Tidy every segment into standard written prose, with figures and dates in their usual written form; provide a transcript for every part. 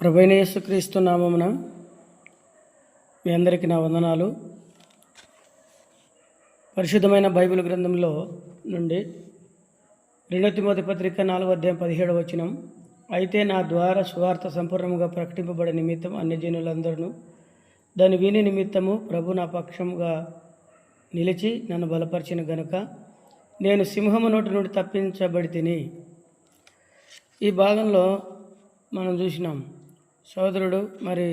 ప్రభువైన యేసుక్రీస్తు నామమున మీ అందరికీ నా వందనాలు. పరిశుద్ధమైన బైబిల్ గ్రంథంలో నుండి 2 తిమోతి పత్రిక 4:17 అయితే నా ద్వారా సువార్త సంపూర్ణంగా ప్రకటింపబడే నిమిత్తం అన్యజనులందరూ దాని విని నిమిత్తము ప్రభు నా పక్షముగా నిలిచి నన్ను బలపరిచిన గనుక నేను సింహము నోటి నుండి తప్పించబడి తిని. ఈ భాగంలో మనం చూసినాం సోదరుడు మరి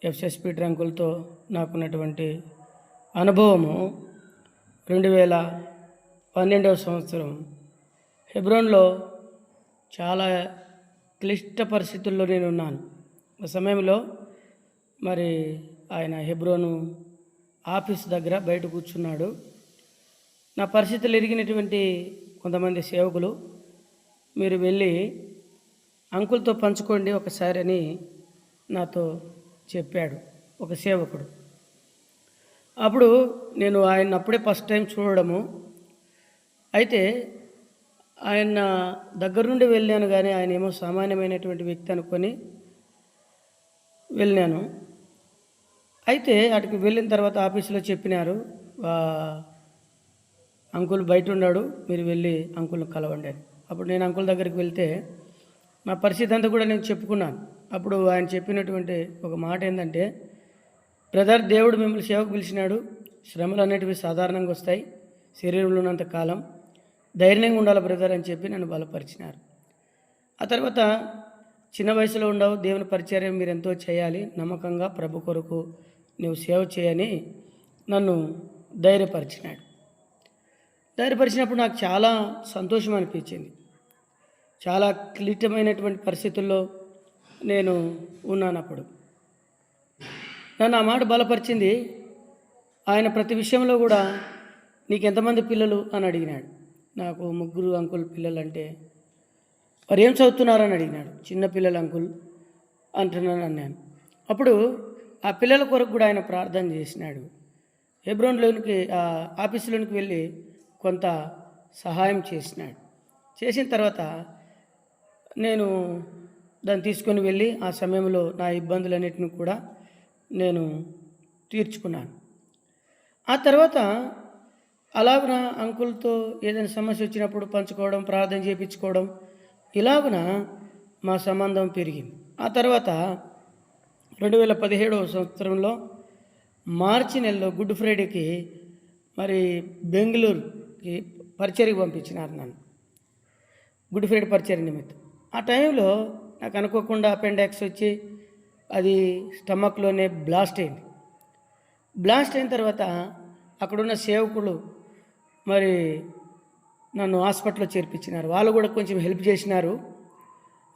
ఎఫ్ఎస్ పీటర్ అంకుల్తో నాకున్నటువంటి అనుభవము 2012వ సంవత్సరం హెబ్రోన్లో చాలా క్లిష్ట పరిస్థితుల్లో నేను ఉన్నాను. ఆ సమయంలో మరి ఆయన హెబ్రోను ఆఫీస్ దగ్గర బయట కూర్చున్నాడు. నా పరిస్థితులు ఎరిగినటువంటి కొంతమంది సేవకులు మీరు వెళ్ళి అంకుల్తో పంచుకోండి ఒకసారి అని నాతో చెప్పాడు ఒక సేవకుడు. అప్పుడు నేను ఆయన అప్పుడే ఫస్ట్ టైం చూడడము. అయితే ఆయన దగ్గర నుండి వెళ్ళాను, కానీ ఆయన ఏమో సామాన్యమైనటువంటి వ్యక్తి అనుకొని వెళ్ళాను. అయితే అటుకు వెళ్ళిన తర్వాత ఆఫీసులో చెప్పినారు, అంకుల్ బయట ఉన్నాడు, మీరు వెళ్ళి అంకుల్ని కలవండి అని. అప్పుడు నేను అంకుల్ దగ్గరికి వెళ్తే నా పరిస్థితి అంతా కూడా నేను చెప్పుకున్నాను. అప్పుడు ఆయన చెప్పినటువంటి ఒక మాట ఏంటంటే, బ్రదర్, దేవుడు మిమ్మల్ని సేవకు పిలిచినాడు, శ్రమలు అనేటివి సాధారణంగా వస్తాయి, శరీరంలో ఉన్నంత కాలం ధైర్యంగా ఉండాలి బ్రదర్ అని చెప్పి నన్ను బలపరిచినారు. ఆ తర్వాత చిన్న వయసులో ఉండవు, దేవుని పరిచర్య మీరు ఎంతో చేయాలి, నమ్మకంగా ప్రభు కొరకు నువ్వు సేవ చేయని నన్ను ధైర్యపరిచినాడు. ధైర్యపరిచినప్పుడు నాకు చాలా సంతోషం అనిపించింది. చాలా క్లిష్టమైనటువంటి పరిస్థితుల్లో నేను ఉన్నాను. అప్పుడు నన్ను ఆ మాట బలపరిచింది. ఆయన ప్రతి విషయంలో కూడా నీకు ఎంతమంది పిల్లలు అని అడిగినాడు. నాకు 3 అంకుల్ పిల్లలు అంటే, మరి ఏం చదువుతున్నారని అడిగినాడు. చిన్న పిల్లలు అంకుల్ అంటున్నాను అన్నాను. అప్పుడు ఆ పిల్లల కొరకు కూడా ఆయన ప్రార్థన చేసినాడు. హెబ్రోన్లోనికి ఆఫీసులోనికి వెళ్ళి కొంత సహాయం చేసినాడు. చేసిన తర్వాత నేను దాన్ని తీసుకొని వెళ్ళి ఆ సమయంలో నా ఇబ్బందులన్నిటిని కూడా నేను తీర్చుకున్నాను. ఆ తర్వాత అలాగున అంకుల్తో ఏదైనా సమస్య వచ్చినప్పుడు పంచుకోవడం, ప్రార్థన చేయించుకోవడం, ఇలాగున మా సంబంధం పెరిగింది. ఆ తర్వాత 2017వ సంవత్సరంలో మార్చి నెలలో గుడ్ ఫ్రైడేకి మరి బెంగళూరుకి పరిచర్యకి పంపించినారు నన్ను, గుడ్ ఫ్రైడే పరిచర్య నిమిత్తం. ఆ టైంలో నాకు అనుకోకుండా అపెండాక్స్ వచ్చి అది స్టమక్లోనే బ్లాస్ట్ అయింది. బ్లాస్ట్ అయిన తర్వాత అక్కడున్న సేవకులు మరి నన్ను హాస్పిటల్లో చేర్పించినారు. వాళ్ళు కూడా కొంచెం హెల్ప్ చేసినారు.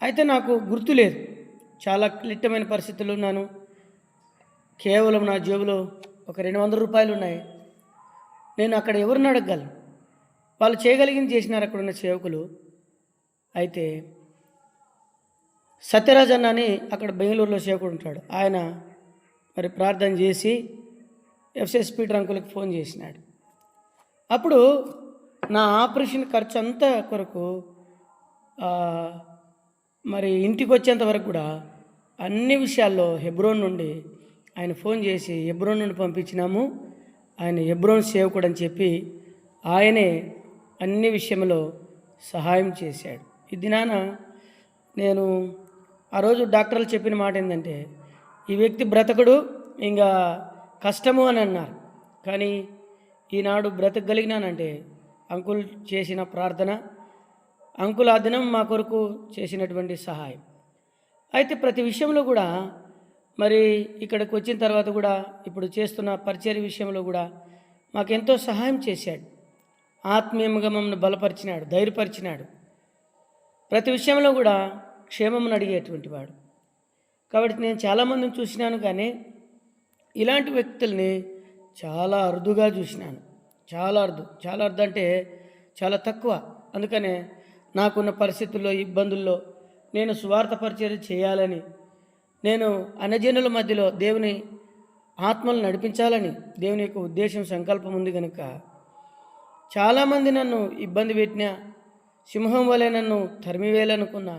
అయితే నాకు గుర్తు లేదు, చాలా క్లిష్టమైన పరిస్థితుల్లో ఉన్నాను. కేవలం నా జేబులో ఒక 200 రూపాయలు ఉన్నాయి. నేను అక్కడ ఎవరిని అడగగలను? వాళ్ళు చేయగలిగింది చేసినారు అక్కడున్న సేవకులు. అయితే సత్యరాజ్ అన్న అని అక్కడ బెంగళూరులో సేవకుడు ఉంటాడు. ఆయన మరి ప్రార్థన చేసి ఎఫ్ఎస్ పీటర్ అంకుల్కి ఫోన్ చేసినాడు. అప్పుడు నా ఆపరేషన్ ఖర్చు అంతా కొరకు మరి ఇంటికి వచ్చేంత వరకు కూడా అన్ని విషయాల్లో హెబ్రోన్ నుండి ఆయన ఫోన్ చేసి హెబ్రోన్ నుండి పంపించినాము, ఆయన హెబ్రోన్ సేవకుడు అని చెప్పి ఆయనే అన్ని విషయంలో సహాయం చేశాడు. ఈ దినాన నేను ఆ రోజు డాక్టర్లు చెప్పిన మాట ఏంటంటే, ఈ వ్యక్తి బ్రతకడు, ఇంకా కష్టము అని అన్నారు. కానీ ఈనాడు బ్రతకగలిగినానంటే అంకుల్ చేసిన ప్రార్థన, అంకుల్ ఆ దినం మా కొరకు చేసినటువంటి సహాయం. అయితే ప్రతి విషయంలో కూడా మరి ఇక్కడికి వచ్చిన తర్వాత కూడా ఇప్పుడు చేస్తున్న పరిచర్య విషయంలో కూడా మాకెంతో సహాయం చేశాడు. ఆత్మీయంగా మమ్మల్ని బలపరిచినాడు, ధైర్యపరిచినాడు. ప్రతి విషయంలో కూడా క్షేమమును అడిగేటువంటి వాడు. కాబట్టి నేను చాలామందిని చూసినాను, కానీ ఇలాంటి వ్యక్తుల్ని చాలా అరుదుగా చూసినాను. చాలా అరుదు అంటే చాలా తక్కువ. అందుకనే నాకున్న పరిస్థితుల్లో, ఇబ్బందుల్లో నేను సువార్త పరిచర్య చేయాలని, నేను అన్యజనుల మధ్యలో దేవుని ఆత్మలు నడిపించాలని దేవుని యొక్క ఉద్దేశం, సంకల్పం ఉంది కనుక చాలామంది నన్ను ఇబ్బంది పెట్టినా, సింహం వలె నన్ను తరిమివేయాలనుకున్నా.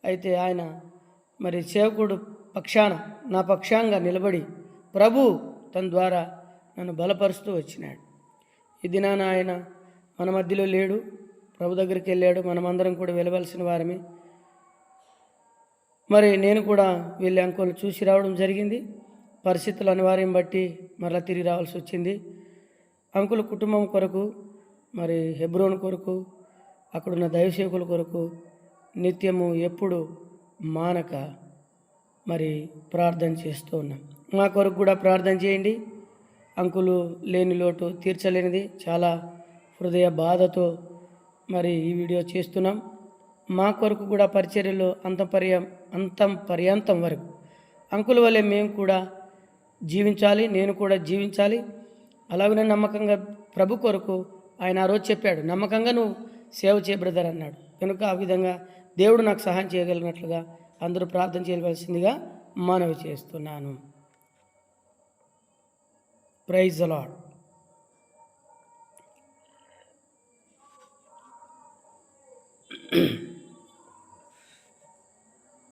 అయితే ఆయన మరి సేవకుడు పక్షాన నా పక్షంగా నిలబడి ప్రభు తన ద్వారా నన్ను బలపరుస్తూ వచ్చినాడు. ఈ దినాన ఆయన మన మధ్యలో లేడు, ప్రభు దగ్గరికి వెళ్ళాడు. మనమందరం కూడా వెళ్ళవలసిన వారమే. మరి నేను కూడా వీళ్ళ అంకుల్ని చూసి రావడం జరిగింది. పరిస్థితుల అనివార్యం బట్టి మరలా తిరిగి రావాల్సి వచ్చింది. అంకుల్ కుటుంబం కొరకు, మరి హెబ్రోన్ కొరకు, అక్కడున్న దైవసేవకుల కొరకు నిత్యము ఎప్పుడు మానక మరి ప్రార్థన చేస్తూ ఉన్నాం. మా కొరకు కూడా ప్రార్థన చేయండి. అంకులు లేని లోటు తీర్చలేనిది, చాలా హృదయ బాధతో మరి ఈ వీడియో చేస్తున్నాం. మా కొరకు కూడా పరిచర్యలో అంతం పర్యంతం వరకు అంకుల వల్లే మేము కూడా జీవించాలి, నేను కూడా జీవించాలి. అలాగనే నమ్మకంగా ప్రభు కొరకు ఆయన ఆ రోజు చెప్పాడు, నమ్మకంగా నువ్వు సేవ చేయ బ్రదర్ అన్నాడు. కనుక ఆ విధంగా దేవుడు నాకు సహాయం చేయగలిగినట్లుగా అందరూ ప్రార్థన చేయవలసిందిగా మనవి చేస్తున్నాను. Praise the lord.